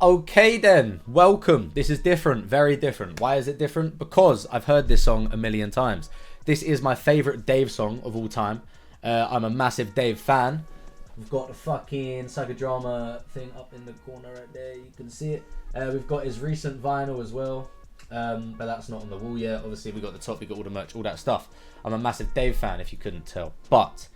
Okay then, welcome. This is different, very different. Why is it different? Because I've heard this song a million times. This is my favourite Dave song of all time. I'm a massive Dave fan. We've got the fucking psychodrama thing up in the corner right there. You can see it. We've got his recent vinyl as well. But that's not on the wall yet. Obviously, we got the top, we got all the merch, all that stuff. I'm a massive Dave fan, if you couldn't tell. But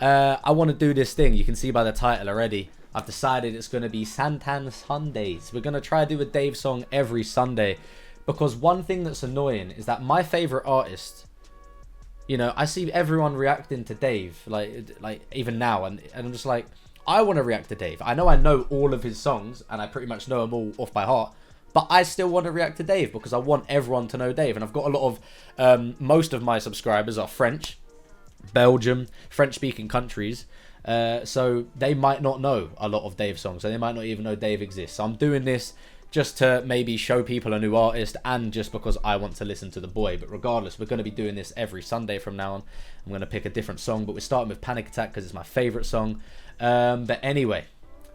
I want to do this thing. You can see by the title already. I've decided it's going to be Santan Sundays. We're going to try to do a Dave song every Sunday. Because one thing that's annoying is that my favourite artist, you know, I see everyone reacting to Dave, like even now. And I'm just like, I want to react to Dave. I know all of his songs and I pretty much know them all off by heart. But I still want to react to Dave because I want everyone to know Dave. And I've got a lot of, most of my subscribers are French, Belgium, French-speaking countries. So they might not know a lot of Dave songs. So they might not even know Dave exists. So I'm doing this just to maybe show people a new artist and just because I want to listen to the boy. But regardless, we're going to be doing this every Sunday from now on. I'm going to pick a different song. But we're starting with Panic Attack because it's my favourite song. But anyway,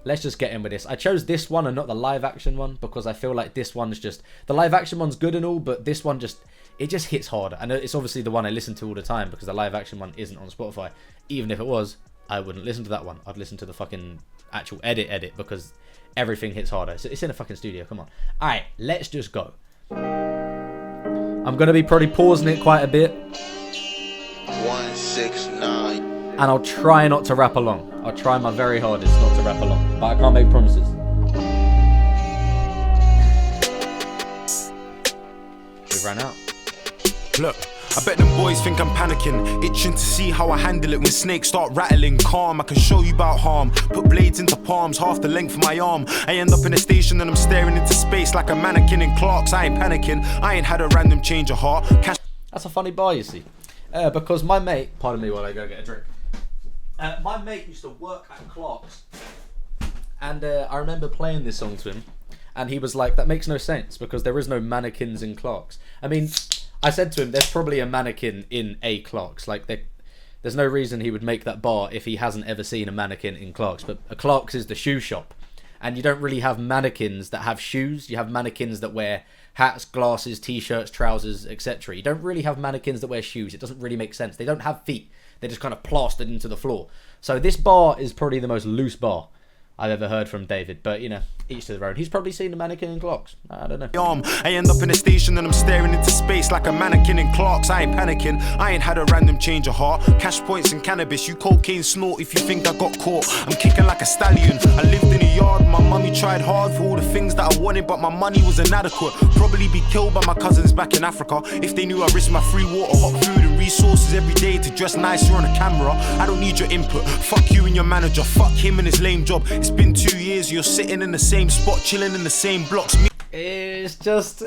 let's just get in with this. I chose this one and not the live action one because I feel like this one's just... The live action one's good and all, but this one just... It just hits harder. And it's obviously the one I listen to all the time because the live action one isn't on Spotify. Even if it was, I wouldn't listen to that one. I'd listen to the fucking actual edit because everything hits harder. So it's in a fucking studio. Come on. Alright, let's just go. I'm going to be probably pausing it quite a bit. 169. And I'll try not to rap along. I'll try my very hardest not to rap along. But I can't make promises. We've ran out. Look, I bet them boys think I'm panicking, itching to see how I handle it when snakes start rattling. Calm, I can show you about harm. Put blades into palms, half the length of my arm. I end up in a station and I'm staring into space like a mannequin in Clark's. I ain't panicking, I ain't had a random change of heart. That's a funny bar, you see. Because my mate, pardon me while I go get a drink. My mate used to work at Clark's. And I remember playing this song to him. And he was like, that makes no sense because there is no mannequins in Clark's. I mean... I said to him, there's probably a mannequin in a Clark's. Like, there's no reason he would make that bar if he hasn't ever seen a mannequin in Clark's. But a Clark's is the shoe shop. And you don't really have mannequins that have shoes. You have mannequins that wear hats, glasses, t-shirts, trousers, etc. You don't really have mannequins that wear shoes. It doesn't really make sense. They don't have feet. They're just kind of plastered into the floor. So this bar is probably the most loose bar I've ever heard from David, but you know, each to their own. He's probably seen a mannequin in Clark's. I don't know. I end up in a station and I'm staring into space like a mannequin in Clark's. I ain't panicking, I ain't had a random change of heart. Cash points and cannabis, you cocaine snort if you think I got caught. I'm kicking like a stallion. I lived in a yard, my mummy tried hard for all the things that I wanted, but my money was inadequate. Probably be killed by my cousins back in Africa if they knew I risked my free water, hot food and resources every day to dress nicer on a camera. I don't need your input, fuck you and your manager, fuck him and his lame job. It's been 2 years, you're sitting in the same spot, chilling in the same blocks. It's just,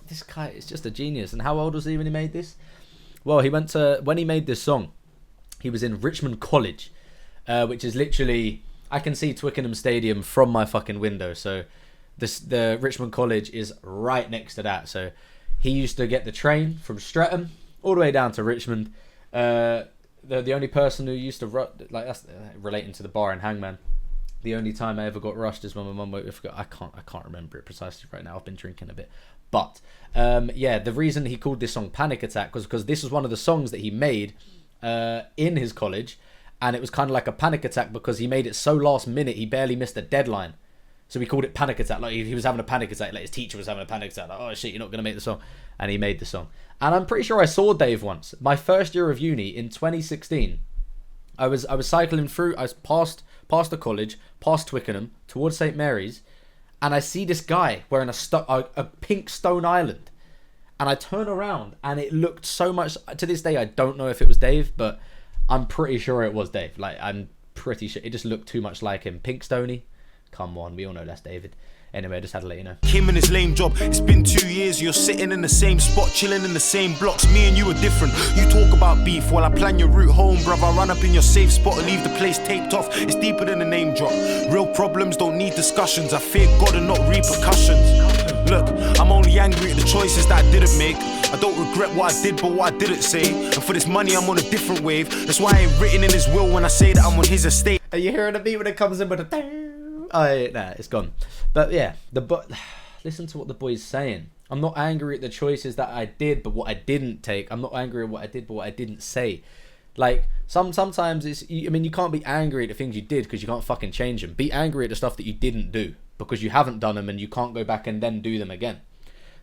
this guy is just a genius. And how old was he when he made this? Well, when he made this song, he was in Richmond College, which is literally, I can see Twickenham Stadium from my fucking window. So the Richmond College is right next to that. So he used to get the train from Streatham all the way down to Richmond. The only person who used to like that's relating to the bar in Hangman. The only time I ever got rushed is when my mum woke me up. I can't remember it precisely right now. I've been drinking a bit. But yeah, the reason he called this song Panic Attack was because this was one of the songs that he made in his college, and it was kind of like a panic attack because he made it so last minute he barely missed a deadline. So we called it Panic Attack. Like he was having a panic attack. Like his teacher was having a panic attack. Like, oh shit, you're not gonna make the song, and he made the song. And I'm pretty sure I saw Dave once. My first year of uni in 2016. I was cycling through. I was past the college, past Twickenham, towards St Mary's, and I see this guy wearing a pink Stone Island, and I turn around and it looked so much. To this day, I don't know if it was Dave, but I'm pretty sure it was Dave. Like I'm pretty sure it just looked too much like him. Pink Stony, come on, we all know that's David. Anyway, I just had to let you know. Him and his lame job. It's been 2 years, you're sitting in the same spot, chilling in the same blocks. Me and you are different. You talk about beef while I plan your route home, bruv. I run up in your safe spot and leave the place taped off. It's deeper than a name drop. Real problems don't need discussions. I fear God and not repercussions. Look, I'm only angry at the choices that I didn't make. I don't regret what I did, but what I didn't say. And for this money, I'm on a different wave. That's why I ain't written in his will when I say that I'm on his estate. Are you hearing the beat when it comes in with a... Nah, it's gone. But yeah, listen to what the boy's saying. I'm not angry at the choices that I did, but what I didn't take. I'm not angry at what I did, but what I didn't say. Like, sometimes it's, I mean, you can't be angry at the things you did because you can't fucking change them. Be angry at the stuff that you didn't do because you haven't done them and you can't go back and then do them again.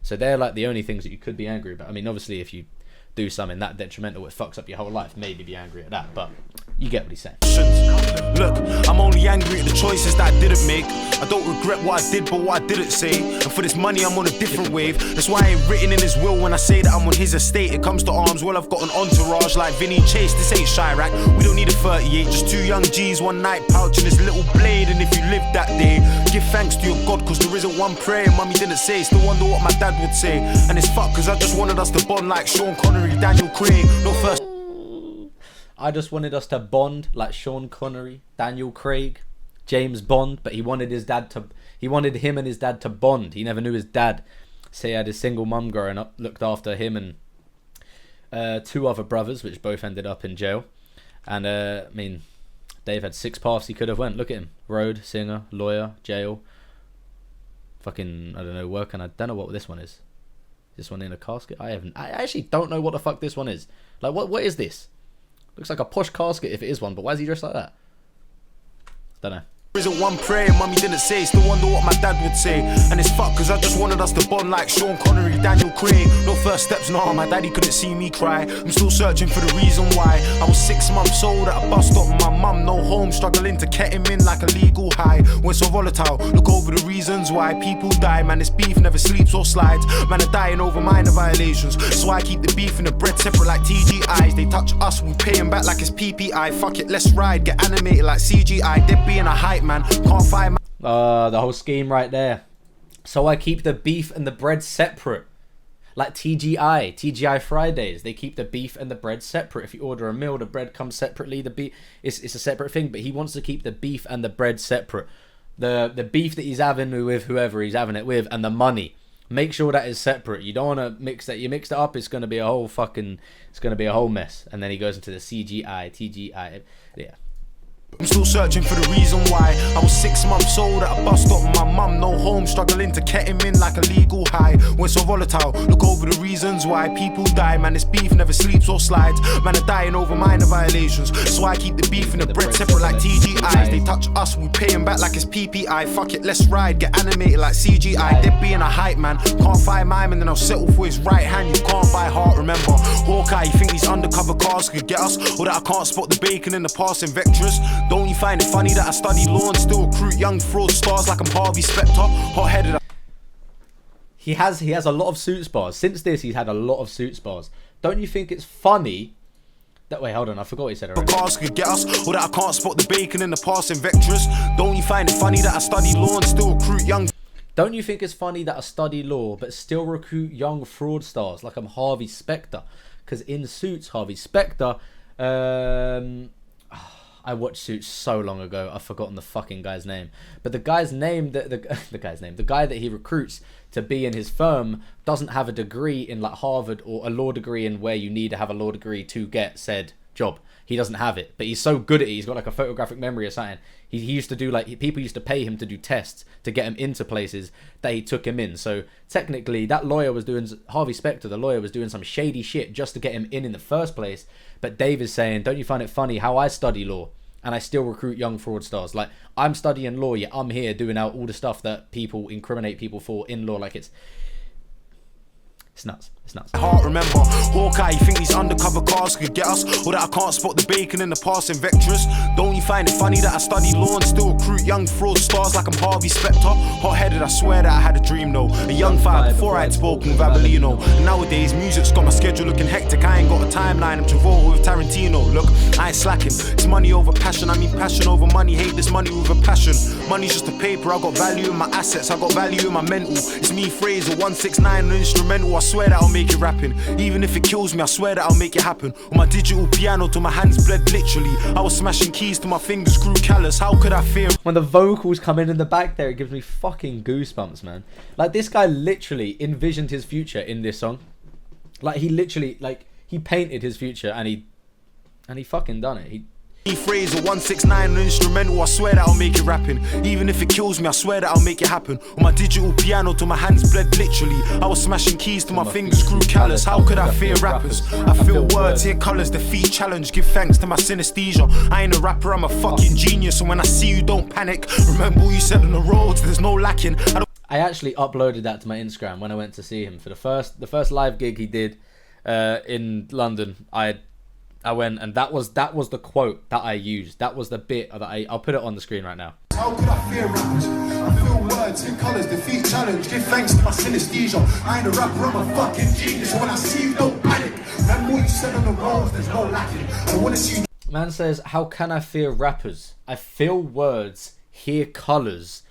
So they're like the only things that you could be angry about. I mean, obviously, if you do something that detrimental, it fucks up your whole life, maybe be angry at that, but you get what he's saying. Look, I'm only angry at the choices that I didn't make. I don't regret what I did, but what I didn't say. And for this money, I'm on a different wave. That's why I ain't written in his will when I say that I'm on his estate. It comes to arms, well, I've got an entourage like Vinny Chase. This ain't Chirac, we don't need a 38. Just two young G's, one night pouching this little blade. And if you live that day, give thanks to your God, cause there isn't one prayer mummy didn't say. Still wonder what my dad would say. And it's fuck, cause I just wanted us to bond like Sean Connery, Daniel Craig. No first. I just wanted us to bond like Sean Connery, Daniel Craig, James Bond, but he wanted him and his dad to bond. He never knew his dad. So he had his single mum growing up, looked after him and two other brothers, which both ended up in jail. And I mean, Dave had 6 paths he could have went. Look at him: road, singer, lawyer, jail, fucking, I don't know, working. I don't know what this one is. This one in a casket? I actually don't know what the fuck this one is. Like, what is this? Looks like a posh casket if it is one, but why is he dressed like that? Don't know. There isn't one prayer mummy didn't say. Still wonder what my dad would say. And it's fuck, cause I just wanted us to bond like Sean Connery, Daniel Craig. No first steps, nah, my daddy couldn't see me cry. I'm still searching for the reason why. I was 6 months old at a bus stop, my mum no home, struggling to get him in like a legal high. We're so volatile, look over the reasons why people die. Man, this beef never sleeps or slides. Man, are dying over minor violations. So I keep the beef and the bread separate like TGIs. They touch us, we pay them back like it's PPI. Fuck it, let's ride, get animated like CGI. They're being a hype man, can't find the whole scheme right there. So I keep the beef and the bread separate, like TGI Fridays. They keep the beef and the bread separate. If you order a meal, the bread comes separately. The beef it's a separate thing, but he wants to keep the beef and the bread separate. The beef that he's having with whoever he's having it with, and the money, make sure that is separate. You don't want to mix that. You mix it up, it's going to be a whole mess. And then he goes into the CGI, TGI, yeah. I'm still searching for the reason why. I was 6 months old at a bus stop, my mum no home, struggling to get him in like a legal high. We're so volatile, look over the reasons why people die. Man, this beef never sleeps or slides. Man, are dying over minor violations. So I keep the beef and the bread separate like TGIs. They touch us, we pay them back like it's PPI. Fuck it, let's ride, get animated like CGI. They're being a hype man, can't find mime and then I'll settle for his right hand. You can't buy heart, remember Hawkeye, you think these undercover cars could get us? Or that I can't spot the bacon in the passing vectors? Don't you find it funny that I study law and still recruit young fraud stars like I'm Harvey Specter? Hot-headed. He has a lot of suits bars. Since this, he's had a lot of suits bars. Don't you think it's funny that... Wait, hold on, I forgot what he said already. Cars could get us, or that I can't spot the bacon in the passing vectors? Don't you find it funny that I study law and still recruit young... Don't you think it's funny that I study law but still recruit young fraud stars like I'm Harvey Specter? Because in Suits, Harvey Specter... I watched Suits so long ago, I've forgotten the fucking guy's name. But the guy's name, the guy that he recruits to be in his firm doesn't have a degree in like Harvard or a law degree in where you need to have a law degree to get said job. He doesn't have it, but he's so good at it. He's got like a photographic memory or something. He used to do like, people used to pay him to do tests to get him into places that he took him in. So technically that lawyer was doing, Harvey Specter, the lawyer, was doing some shady shit just to get him in the first place. But Dave is saying, don't you find it funny how I study law and I still recruit young fraud stars? Like, I'm studying law, yet I'm here doing out all the stuff that people incriminate people for in law. Like, it's nuts. It's nuts. Heart, remember Hawkeye, you think these undercover cars could get us? Or that I can't spot the bacon in the passing vectors? Don't you find it funny that I study law and still recruit young fraud stars like I'm Harvey Specter? Hot-headed, I swear that I had a dream though. A young fire before I'd spoken with Avellino. And nowadays, music's got my schedule looking hectic. I ain't got a timeline, I'm Travolta with Tarantino. Look, I ain't slacking. It's money over passion, I mean passion over money. Hate this money with a passion. Money's just a paper, I got value in my assets, I got value in my mental. It's me, Fraser, 169 an instrumental. I swear that I'll make it rapping. Even if it kills me, I swear that I'll make it happen. On my digital piano till my hands bled literally. I was smashing keys till my fingers grew callous. How could I fear? When the vocals come in the back there, it gives me fucking goosebumps, man. Like, this guy literally envisioned his future in this song. Like, he literally, like, he painted his future and he fucking done it. Phrase or 169 instrumental, I swear that I'll make it rapping. Even if it kills me, I swear that I'll make it happen. On my digital piano till my hands bled literally. I was smashing keys till my fingers grew callous. How could I fear rappers? I feel words, hear colours, defeat challenge. Give thanks to my synesthesia. I ain't a rapper, I'm a fucking genius. So when I see you, don't panic. Remember what you said on the roads, there's no lacking. I actually uploaded that to my Instagram when I went to see him for the first live gig he did in London. I went, and that was the quote that I used. That was the bit that I'll put it on the screen right now. How could I fear rappers? I feel words in colours, defeat challenge. Give thanks to my synesthesia. I ain't a rapper, I'm a fucking genius. So when I see you, don't panic. Remember what you said on the roads, there's no lacking. I wanna see you. Man says, how can I fear rappers? I feel words, hear colours.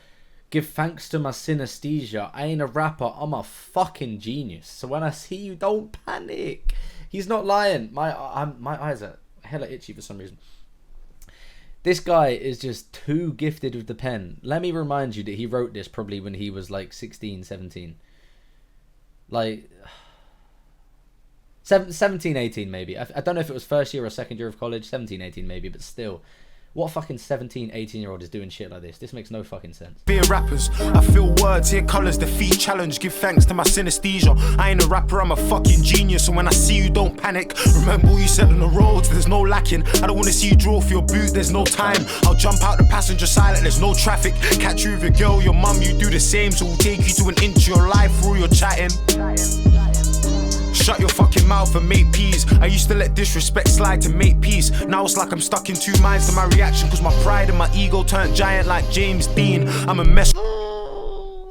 Give thanks to my synesthesia. I ain't a rapper, I'm a fucking genius. So when I see you, don't panic. He's not lying. My eyes are hella itchy for some reason. This guy is just too gifted with the pen. Let me remind you that he wrote this probably when he was like 16, 17. Like 17, 18 maybe. I don't know if it was first year or second year of college. 17, 18 maybe, but still. What fucking 17, 18-year-old is doing shit like this? This makes no fucking sense. Fear rappers, I feel words, hear colours, defeat challenge. Give thanks to my synesthesia. I ain't a rapper, I'm a fucking genius. So when I see you, don't panic. Remember what you said on the roads, there's no lacking. I don't wanna see you draw for your boot, there's no time. I'll jump out the passenger silent, there's no traffic. Catch you with your girl, your mum, you do the same. So we'll take you to an inch of your life through your chatting. Shut your fucking mouth and make peace. I used to let disrespect slide to make peace. Now it's like I'm stuck in two minds to my reaction. Cause my pride and my ego turned giant like James Dean. I'm a mess.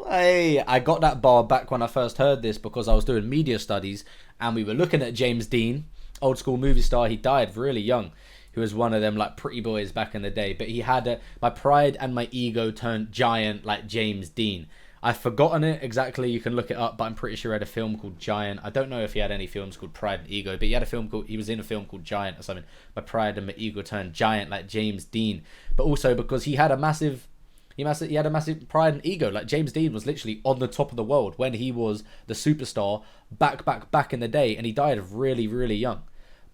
Hey, I got that bar back when I first heard this because I was doing media studies and we were looking at James Dean, old school movie star. He died really young. He was one of them like pretty boys back in the day. But he had my pride and my ego turned giant like James Dean. I've forgotten it exactly. You can look it up, but I'm pretty sure he had a film called Giant. I don't know if he had any films called Pride and Ego, but he was in a film called Giant or something. My pride and my ego turned giant like James Dean. But also because he had a massive pride and ego. Like James Dean was literally on the top of the world when he was the superstar back in the day, and he died really, really young.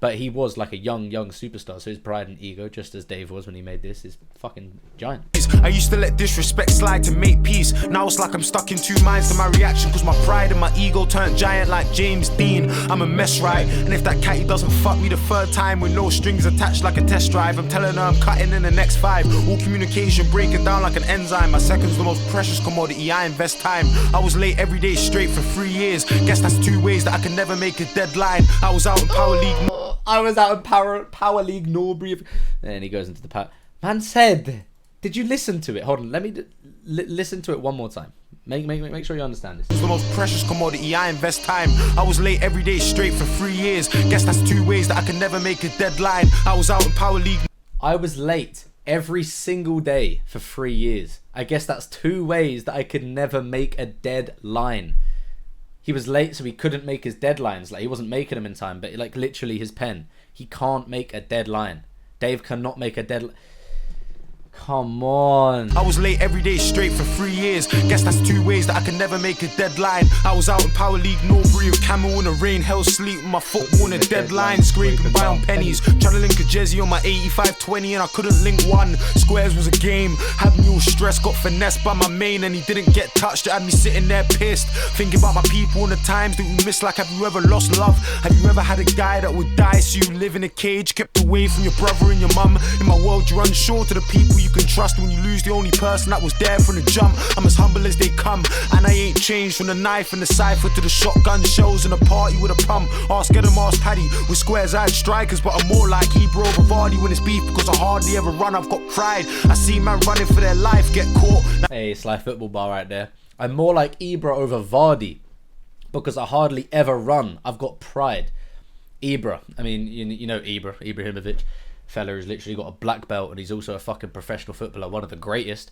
But he was like a young superstar, so his pride and ego, just as Dave was when he made this, is fucking giant. I used to let disrespect slide to make peace. Now it's like I'm stuck in two minds to my reaction. Cause my pride and my ego turned giant like James Dean. I'm a mess, right? And if that catty doesn't fuck me the third time with no strings attached like a test drive, I'm telling her I'm cutting in the next 5. All communication breaking down like an enzyme. My second's the most precious commodity, I invest time. I was late every day straight for 3 years. Guess that's 2 ways that I can never make a deadline. I was out in Power League. I was out in Power League Norbury. And he goes into the power. Man said, did you listen to it? Hold on, let me listen to it one more time. Make sure you understand this. It's the most precious commodity, I invest time. I was late every day straight for 3 years. Guess that's 2 ways that I can never make a deadline. I was out in Power League. I was late every single day for 3 years. I guess that's 2 ways that I could never make a deadline. He was late, so he couldn't make his deadlines. Like, he wasn't making them in time, but like literally his pen. He can't make a deadline. Dave cannot make a deadline. Come on. I was late every day straight for 3 years. Guess that's 2 ways that I can never make a deadline. I was out in Power League Norbury with camel in the rain, hell sleep with my foot on a deadline, scraping by on pennies, trying to link a Jezzy on my 85-20 and I couldn't link one. Squares was a game, had me all stressed, got finessed by my main and he didn't get touched. It had me sitting there pissed, thinking about my people and the times that we missed. Like, have you ever lost love? Have you ever had a guy that would die so you live in a cage, kept away from your brother and your mum? In my world you're unsure to the people you can trust. When you lose the only person that was there from the jump, I'm as humble as they come, and I ain't changed from the knife and the cipher to the shotgun shells and a party with a pump. Ask Adam, ask Paddy. With squares I had strikers, but I'm more like Ebro over Vardy when it's beef, because I hardly ever run. I've got pride. I see man running for their life get caught. Hey, Sly Football Bar right there. I'm more like Ebro over Vardy because I hardly ever run. I've got pride. Ibra, I mean, you know Ibrahimovic. Fella who's literally got a black belt and he's also a fucking professional footballer, one of the greatest.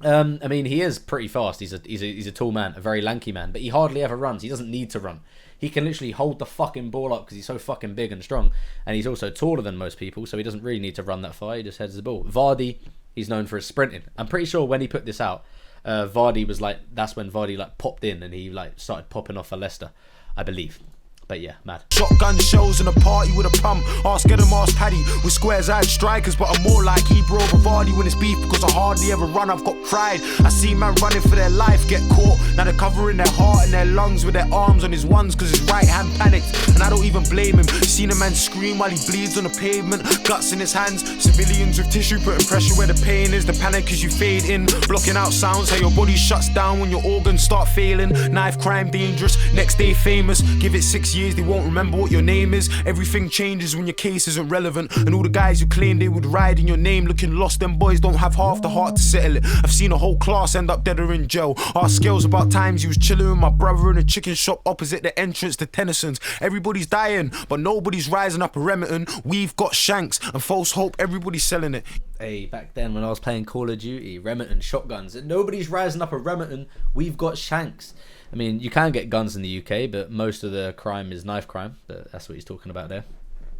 I mean, he is pretty fast. He's a tall man, a very lanky man, but he hardly ever runs. He doesn't need to run. He can literally hold the fucking ball up because he's so fucking big and strong, and he's also taller than most people, so he doesn't really need to run that far. He just heads the ball. Vardy, he's known for his sprinting. I'm pretty sure when he put this out, Vardy was like, that's when Vardy like popped in and he like started popping off for Leicester, I believe. But yeah, mad. Shotgun shells in a party with a pump. Ask Adam, ask Paddy. With squares I had strikers, but I'm more like Hebrew over Vardy when it's beef, because I hardly ever run, I've got pride. I see man running for their life get caught. Now they're covering their heart and their lungs with their arms on his ones, cause his right hand panicked. And I don't even blame him. Seen a man scream while he bleeds on the pavement, guts in his hands. Civilians with tissue putting pressure where the pain is. The panic as you fade in, blocking out sounds. How your body shuts down when your organs start failing. Knife crime dangerous, next day famous. Give it 6 years, they won't remember what your name is. Everything changes when your case isn't relevant. And all the guys who claim they would ride in your name looking lost, them boys don't have half the heart to settle it. I've seen a whole class end up dead or in jail. Ask Scales about times he was chilling with my brother in a chicken shop opposite the entrance to Tennyson's. Everybody's dying, but nobody's rising up a Remington. We've got shanks and false hope, everybody's selling it. Hey, back then when I was playing Call of Duty, Remington, shotguns, and nobody's rising up a Remington, we've got shanks. I mean, you can get guns in the UK, but most of the crime is knife crime. But that's what he's talking about there.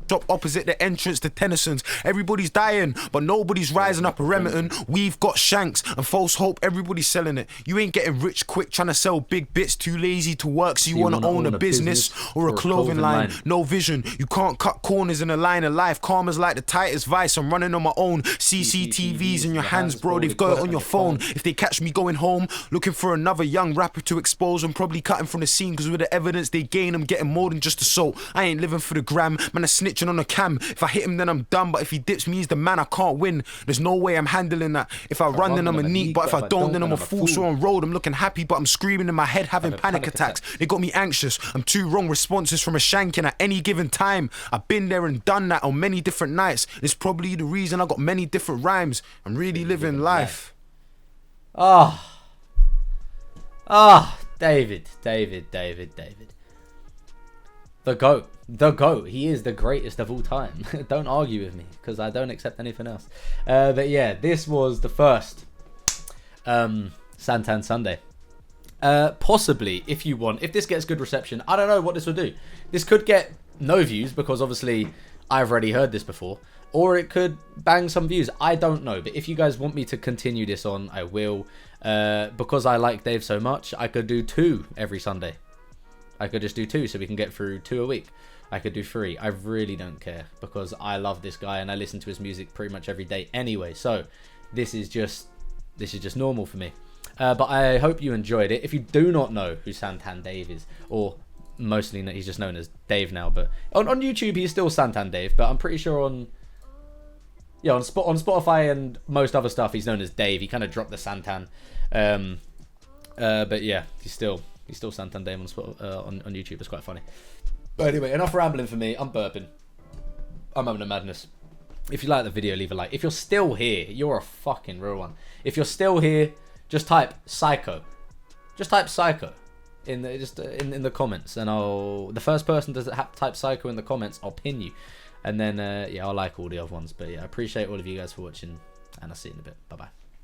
Shop opposite the entrance to Tennyson's. Everybody's dying, but nobody's rising up a Remington. We've got shanks and false hope, everybody's selling it. You ain't getting rich quick trying to sell big bits, too lazy to work, so you wanna own a business or a clothing line. No vision, you can't cut corners in a line of life. Karma's like the tightest vice, I'm running on my own. CCTVs in your hands, bro, they've got it on your phone. If they catch me going home, looking for another young rapper to expose, I'm probably cutting from the scene, cause with the evidence they gain, I'm getting more than just assault. I ain't living for the gram, man, I snitch on a cam. If I hit him then I'm done, but if he dips me he's the man, I can't win. There's no way I'm handling that. If I run then I'm a neat, but if I don't then I'm a fool. So on road I'm looking happy, but I'm screaming in my head having panic attacks. They got me anxious, I'm two wrong responses from a shanking at any given time. I've been there and done that on many different nights. It's probably the reason I got many different rhymes. I'm really living life. David. The GOAT. He is the greatest of all time. Don't argue with me, because I don't accept anything else. But yeah, this was the first Santan Sunday. Possibly, if you want, if this gets good reception, I don't know what this will do. This could get no views, because obviously I've already heard this before. Or it could bang some views. I don't know. But if you guys want me to continue this on, I will. Because I like Dave so much, I could do 2 every Sunday. I could just do 2 so we can get through 2 a week. I could do 3. I really don't care, because I love this guy and I listen to his music pretty much every day anyway. So this is just normal for me. But I hope you enjoyed it. If you do not know who Santan Dave is, or mostly he's just known as Dave now, but on YouTube he's still Santan Dave, but I'm pretty sure on Spotify and most other stuff he's known as Dave. He kind of dropped the Santan. But yeah, he's still Santan Dave on YouTube. It's quite funny. But anyway, enough rambling for me. I'm burping. I'm having a madness. If you like the video, leave a like. If you're still here, you're a fucking real one. If you're still here, just type psycho. Just type psycho in the comments, and the first person to type psycho in the comments, I'll pin you. And then yeah, I'll like all the other ones. But yeah, I appreciate all of you guys for watching, and I'll see you in a bit. Bye bye.